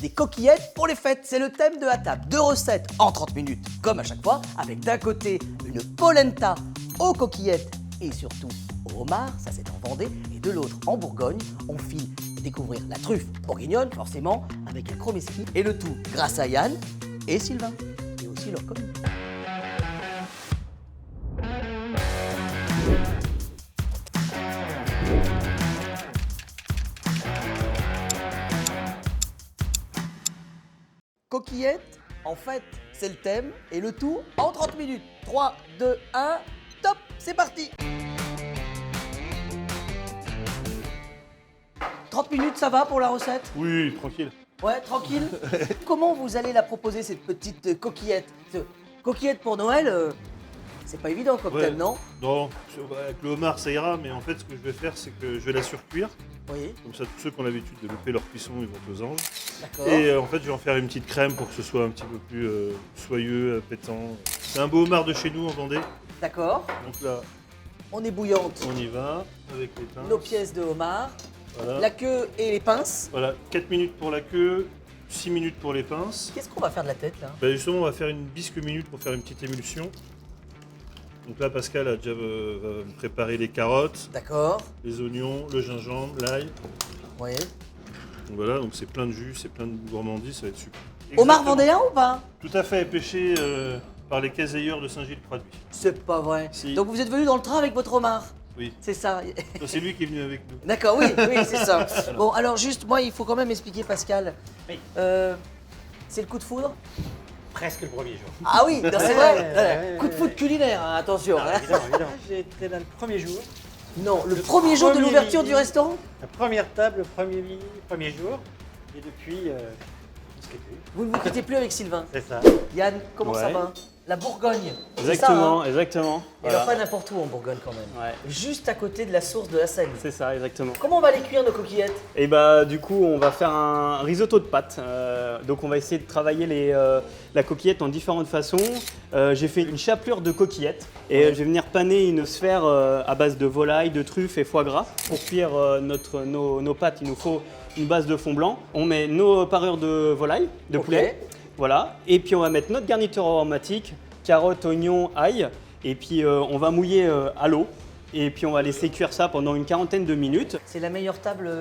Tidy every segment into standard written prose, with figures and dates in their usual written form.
des coquillettes pour les fêtes. C'est le thème de la table. 2 recettes en 30 minutes, comme à chaque fois, avec d'un côté une polenta aux coquillettes et surtout au homard, ça c'est en Vendée, et de l'autre en Bourgogne, on file découvrir la truffe bourguignonne, forcément, avec un chromeski, et le tout grâce à Yann et Sylvain, et aussi leur commis. Coquillettes, en fait, c'est le thème, et le tout en 30 minutes. 3, 2, 1, top, c'est parti! 30 minutes, ça va pour la recette? Oui, tranquille. Ouais, tranquille. Comment vous allez la proposer, cette petite coquillette? Coquillette pour Noël, c'est pas évident comme thème, non? Non, avec le homard ça ira, mais en fait ce que je vais faire c'est que je vais la surcuire. Oui, Comme ça tous ceux qui ont l'habitude de louper leur cuisson ils vont aux anges. d'accord. Et en fait je vais en faire une petite crème pour que ce soit un petit peu plus soyeux, pétant. C'est un beau homard de chez nous en Vendée. D'accord. Donc là On est bouillante. on y va avec les pinces. Nos pièces de homard, Voilà. la queue et les pinces. Voilà, 4 minutes pour la queue, 6 minutes pour les pinces. Qu'est-ce qu'on va faire de la tête, là? Bah, justement on va faire une bisque minute pour faire une petite émulsion. Donc là Pascal a déjà va me préparer les carottes, D'accord. les oignons, le gingembre, l'ail. Oui. Donc voilà, donc c'est plein de jus, c'est plein de gourmandise, ça va être super. Homard Exactement. vendéen ou pas? Tout à fait, pêché par les caseilleurs de Saint-Gilles-Croix-de-Buis. C'est pas vrai. Si. Donc vous êtes venu dans le train avec votre homard? Oui, C'est ça. ça, c'est lui qui est venu avec nous. D'accord, oui, oui, c'est ça. Bon, alors juste, moi, il faut quand même expliquer, Pascal. Oui. C'est le coup de foudre? Presque le premier jour. Ah oui, non, c'est vrai. ouais, Coup de foudre culinaire, hein, attention. Non, hein. évidemment, évidemment. J'ai été là le premier jour. Non, le premier jour de premier l'ouverture midi. du restaurant? La première table, le premier jour. Et depuis, on se quitte plus. Vous ne vous quittez plus avec Sylvain. C'est ça. Yann, comment ça Ouais. va? La Bourgogne. c'est ça, Exactement, hein. exactement. Et alors pas n'importe où en Bourgogne quand même. Ouais. Juste à côté de la source de la Seine. C'est ça, exactement. Comment on va les cuire nos coquillettes? Et bah du coup, on va faire un risotto de pâtes. Donc on va essayer de travailler la coquillette en différentes façons. J'ai fait une chapelure de coquillettes et je vais venir paner une sphère à base de volaille, de truffes et foie gras. Pour cuire nos pâtes, il nous faut une base de fond blanc. On met nos parures de volaille, de Ok. poulet. Voilà. Et puis on va mettre notre garniture aromatique, carottes, oignons, ail. Et puis on va mouiller à l'eau. Et puis on va laisser cuire ça pendant une quarantaine de minutes. C'est la meilleure table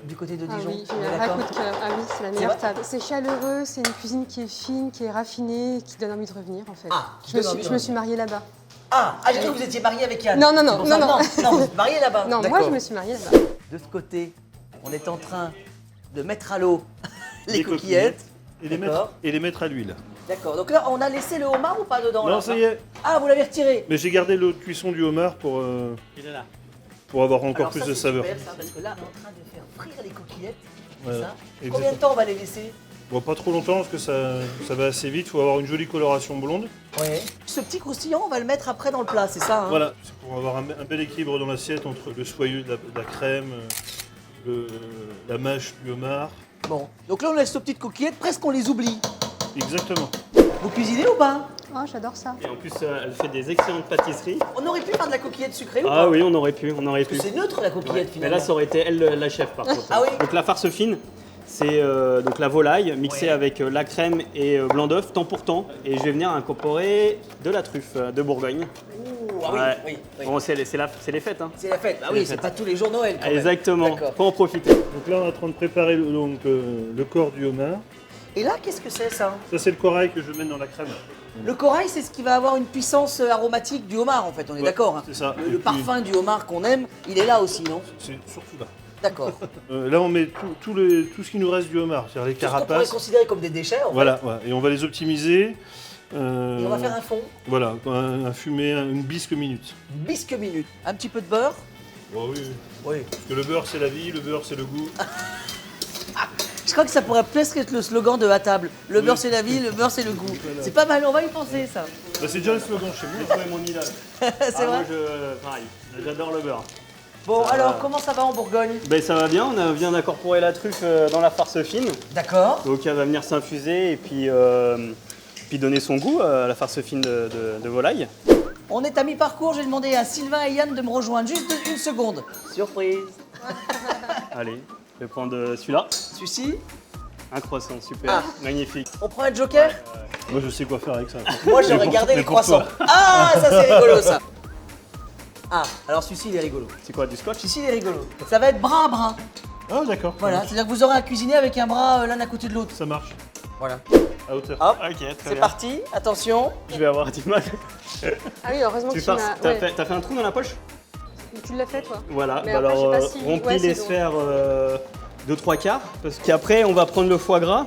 du côté de Ah Dijon. oui, on j'ai est un d'accord? coup de cœur. Ah oui, c'est la C'est meilleure vrai table. C'est chaleureux, c'est une cuisine qui est fine, qui est raffinée, qui donne envie de revenir en fait. Ah, qui je me donne envie de suis, je me revenir. suis mariée là-bas. Ah, j'ai cru que vous étiez marié avec Yann. Non, non, C'est non, pour ça. non, non. Non, vous êtes marié là-bas. Non, moi D'accord. je me suis mariée là-bas. De ce côté, on est en train de mettre à l'eau les coquillettes. Et les mettre à l'huile. D'accord. Donc là, on a laissé le homard ou pas dedans? Non, là ça y est. Ah, vous l'avez retiré? Mais j'ai gardé l'eau de cuisson du homard Il est là. pour avoir encore Alors plus ça, de c'est saveur. super, ça, parce que là, on est en train de faire frire les coquillettes. C'est Voilà. ça. Exactement. Combien de temps on va les laisser? Bon, pas trop longtemps parce que ça va assez vite, il faut avoir une jolie coloration blonde. Oui. Ce petit croustillant, on va le mettre après dans le plat, c'est ça, hein? Voilà, c'est pour avoir un bel équilibre dans l'assiette entre le soyeux de la crème, la mâche du homard. Bon. Donc là, on laisse nos petites coquillettes, presque on les oublie. Exactement. Vous cuisinez ou pas? Oh, j'adore ça. Et en plus, elle fait des excellentes pâtisseries. On aurait pu faire de la coquillette sucrée ou pas? Ah oui, on aurait pu, Parce que c'est neutre la coquillette Mais finalement. là, ça aurait été elle la chef par contre. Ah oui. Donc la farce fine, c'est donc la volaille mixée Ouais. avec la crème et blanc d'œuf, temps pour temps. Et je vais venir incorporer de la truffe de Bourgogne. Ouh, ah oui, Ouais. oui, oui. Bon, c'est les fêtes. Hein. C'est la fête. Ah C'est oui, la c'est fête. pas tous les jours Noël quand même. Exactement, D'accord. faut en profiter. Donc là, on est en train de préparer le corps du homard. Et là, qu'est-ce que c'est ça? Ça, c'est le corail que je mets dans la crème. Le corail, c'est ce qui va avoir une puissance aromatique du homard en fait, on est Ouais, d'accord, hein. c'est ça. Le Et puis- parfum du homard qu'on aime, il est là aussi, non? C'est surtout là. D'accord. Là, on met tout ce qui nous reste du homard, c'est-à-dire les Tout ce qu'on pourrait carapaces. considérer comme des déchets, en Voilà, voilà, et on va les optimiser. fait. Et on va faire un fond, Voilà, un fumé, une bisque minute. une bisque minute. Un petit peu de beurre. Bon, oui, Oui. parce que le beurre, c'est la vie, le beurre, c'est le goût. Je crois que ça pourrait presque être le slogan de la table. Le Oui. beurre c'est la vie, le beurre c'est le goût. Voilà. C'est pas mal, on va y penser ça. Bah, c'est déjà le slogan chez moi. C'est mon idole. C'est vrai. Moi, pareil, j'adore le beurre. Bon, alors comment ça va en Bourgogne? Ben, ça va bien, on vient d'incorporer la truffe dans la farce fine. D'accord. Donc elle va venir s'infuser et puis donner son goût à la farce fine de volaille. On est à mi-parcours, j'ai demandé à Sylvain et Yann de me rejoindre juste une seconde. Surprise. Allez, je vais prendre celui-là. Celui-ci. Un croissant, super, magnifique. On prend un joker? Moi, je sais quoi faire avec ça. Moi, Mais j'aurais pour- gardé mais les pour croissants. toi. Ah, ça c'est rigolo ça. Ah, alors celui-ci il est rigolo. C'est quoi, du scotch? Celui-ci il est rigolo. Ça va être bras à bras. Ah, d'accord. Voilà, c'est-à-dire que vous aurez à cuisiner avec un bras l'un à côté de l'autre. Ça marche. Voilà. À hauteur. Hop, Ok, très c'est bien. parti. Attention. Je vais avoir du mal. Ah oui, heureusement que Tu tu farces, m'as... t'as fait un trou dans la poche? Tu l'as fait, toi? Voilà, Mais bah après, alors je sais pas si- remplis ouais, les c'est bon. sphères de 3/4 parce qu'après on va prendre le foie gras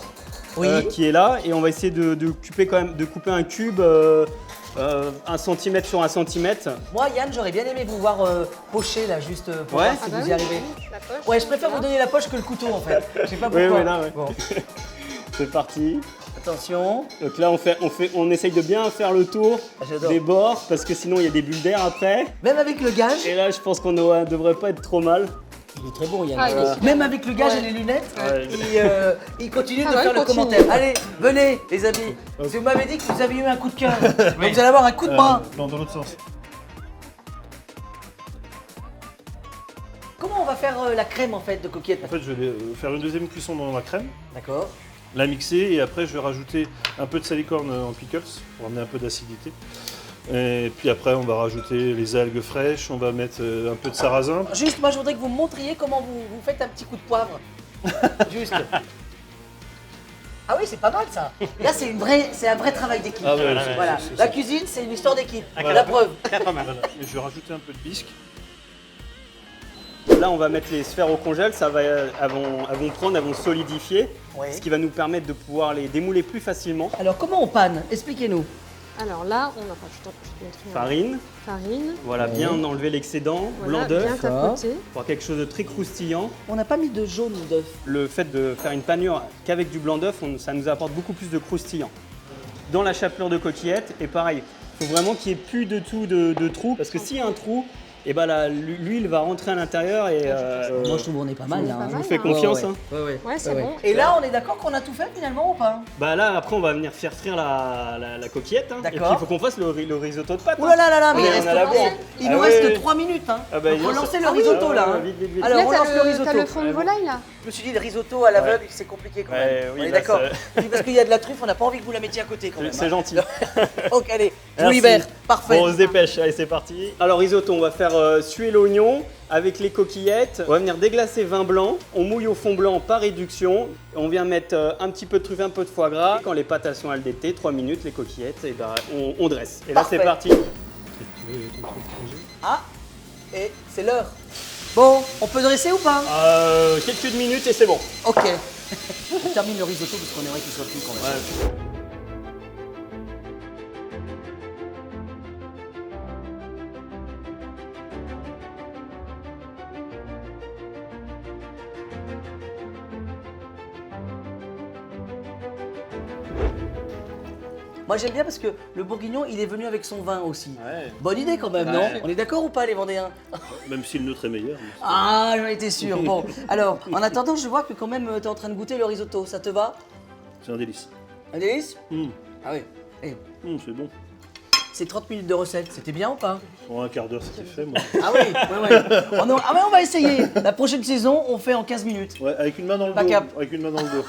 Oui. qui est là et on va essayer de couper un cube 1 cm sur 1 cm. Moi, Yann, j'aurais bien aimé vous voir pocher là, juste pour Ouais. voir si Ah bah vous y oui, arrivez. la poche. Ouais, je préfère vous donner la poche que le couteau en fait. Je sais pas Oui, pourquoi. oui, là, ouais. Bon, C'est parti. attention. Donc là on essaye de bien faire le tour Ah, j'adore. des bords parce que sinon il y a des bulles d'air après. Même avec le gage, Et là je pense qu'on ne devrait pas être trop mal. il est très bon, Yann. Ah, il est super. Même avec le gage Ouais. et les lunettes, Ouais. il continue Ah de ouais, faire il le continue. commentaire. Allez, venez, les amis. Si vous m'avez dit que vous aviez eu un coup de cœur, donc vous allez avoir un coup de bras. Non, dans l'autre sens. Comment on va faire la crème en fait de coquillette? En fait, je vais faire une deuxième cuisson dans la crème, D'accord. la mixer et après, je vais rajouter un peu de salicorne en pickles pour amener un peu d'acidité. Et puis après, on va rajouter les algues fraîches, on va mettre un peu de sarrasin. Juste, moi je voudrais que vous me montriez comment vous faites un petit coup de poivre. Juste. Ah oui, c'est pas mal ça. Là, c'est un vrai travail d'équipe. Ah ouais, Voilà. c'est La ça. cuisine, c'est une histoire d'équipe. Voilà. La preuve. Voilà. Et je vais rajouter un peu de bisque. Là on va mettre les sphères au congèle, elles vont solidifier, Oui. ce qui va nous permettre de pouvoir les démouler plus facilement. Alors, comment on panne? Expliquez-nous. Alors là, on a... Enfin, je te montrer. Farine, Farine. voilà, Oui. bien enlever l'excédent, Voilà, blanc d'œuf, bien tapoter. pour quelque chose de très croustillant. On n'a pas mis de jaune d'œuf. Le fait de faire une panure qu'avec du blanc d'œuf, ça nous apporte beaucoup plus de croustillant. Dans la chapelure de coquillette, et pareil, il faut vraiment qu'il n'y ait plus de tout de trou, parce que s'il y a un trou, et ben l'huile va rentrer à l'intérieur et Moi, je trouve qu'on est pas mal là. Pas hein. je vous mal, fais hein. confiance. Ouais, Hein. ouais. Ouais, c'est bon. Et là, on est d'accord qu'on a tout fait finalement ou pas? Bah là, après, on va venir faire frire la coquillette. Hein. Et puis, D'accord. il faut qu'on fasse le risotto de pâte. Ouh là là là là, mais On il est reste à la bourre. il Ah nous oui, reste oui. 3 minutes. Hein. Ah bah, Donc, dis donc, relancez ça- le Ah oui. risotto là. Ah, hein. vite, vite, vite. Alors, Là, on lance le risotto. t'as le fond de volaille, là. Je me suis dit, le risotto à l'aveugle, c'est compliqué quand même. Ouais, oui, on est là, d'accord. ça- Oui, parce qu'il y a de la truffe, on n'a pas envie que vous la mettiez à côté quand même. C'est hein. gentil. Ok, allez, je vous Merci. libère. Parfait. Bon, on se dépêche, allez, c'est parti. Alors, risotto, on va faire suer l'oignon avec les coquillettes. On va venir déglacer vin blanc. On mouille au fond blanc par réduction. On vient mettre un petit peu de truffe, un peu de foie gras. Quand les pâtes sont al dente, 3 minutes, les coquillettes, et ben, on dresse. Et là, Parfait. c'est parti. Ah, et c'est l'heure. Bon, on peut dresser ou pas? Quelques minutes et c'est bon. Ok. On termine le risotto parce qu'on aimerait qu'il soit plus quand même. Moi j'aime bien parce que le bourguignon il est venu avec son vin aussi. Ouais. Bonne idée quand même, non? Ouais. On est d'accord ou pas les Vendéens? Même si le nôtre est meilleur. Ah, j'en étais sûr. Bon, alors en attendant, je vois que quand même tu es en train de goûter le risotto. Ça te va? C'est un délice. Un délice? Mmh. Ah oui. Eh, C'est bon. c'est 30 minutes de recette. C'était bien ou pas? En un quart d'heure, c'était fait, moi. Ah oui, ouais. Ah ouais, on va essayer. La prochaine saison, on fait en 15 minutes. Ouais, avec une main dans le Pas dos. cap. Avec une main dans le dos.